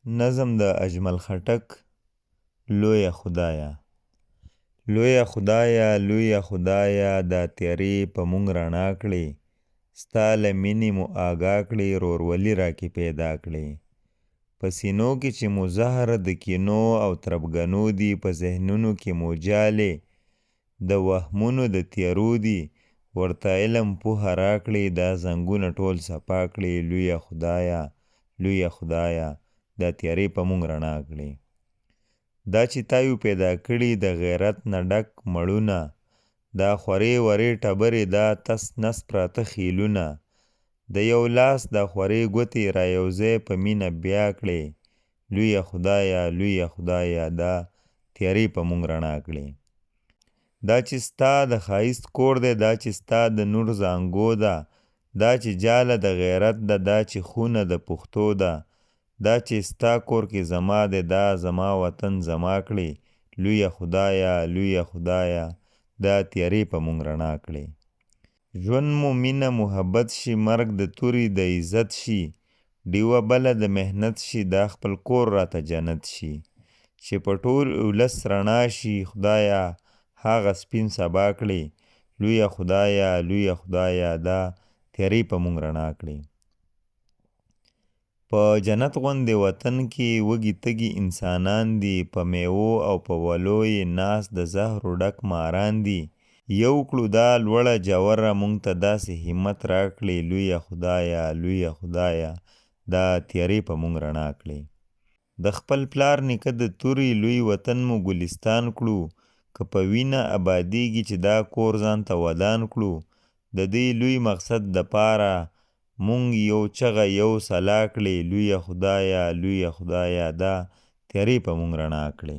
نظم د اجمل خټک لویه خدایا. لویه خدایا لویه خدایا دا تیارې په مونږ رڼا کړې، ستا له مینې مو آګاه کړې، رورولي راکې پیدا کړې. په سینو کې چې مو زهر د کینو او تربګنو دي، په ذهنونو کې مو جالې د وهمونو د تیارو دي، ورته علم پوهه راکړې، دا زنګونه ټول صفا کړې. لویه خدایا لویه خدایا دا تیارې په مونږ رڼا کړې. دا چې تا یو پیدا کړي د غیرت نه ډک مړونه، دا خورې ورې ټبرې دا تس نس پراته خیلونه، د یو لاس دا خورې ګوتې را یوځای په مینه بیا کړې. لویه خدایا لویه خدایا دا تیارې په مونږ رڼا کړې. دا چې ستا د ښایست کور دی، دا چې ستا د نور زانګو ده، دا چې جاله د غیرت ده، دا چې خونه د پښتو ده، دا چې ستا کور کې زما دی، دا زما وطن زما کړې. لویه خدایا لویه خدایا دا تیارې په مونږ رڼا کړې. ژوند مو مینه محبت شي، مرګ د توري د عزت شي، ډیوه بله د محنت شي، دا خپل کور راته جنت شي، چې په ټول ولس رڼا شي. خدایا هغه سپین سبا کړې. لویه خدایا لویه خدایا دا تیارې په مونږ رڼا کړې. په جنت غوندې وطن کې وږي تږي انسانان دي، په میوو او په ولو یې ناست د زهرو ډک ماران دي. یو کړو دا لوړه جوره مونږ ته داسې همت راکړې. لویه خدایا لویه خدایا دا تیارې په مونږ رڼا کړې. د خپل پلار نیکه د توري لوی وطن مو ګلستان کړو، که په وینه آبادیږي چې دا کور ځان ته ودان کړو. د دې لوی مقصد دپاره مونږ یو چغه یو سلا کړې. لویه خدایا لویه خدایا دا تیارې په مونږ رڼا کړې.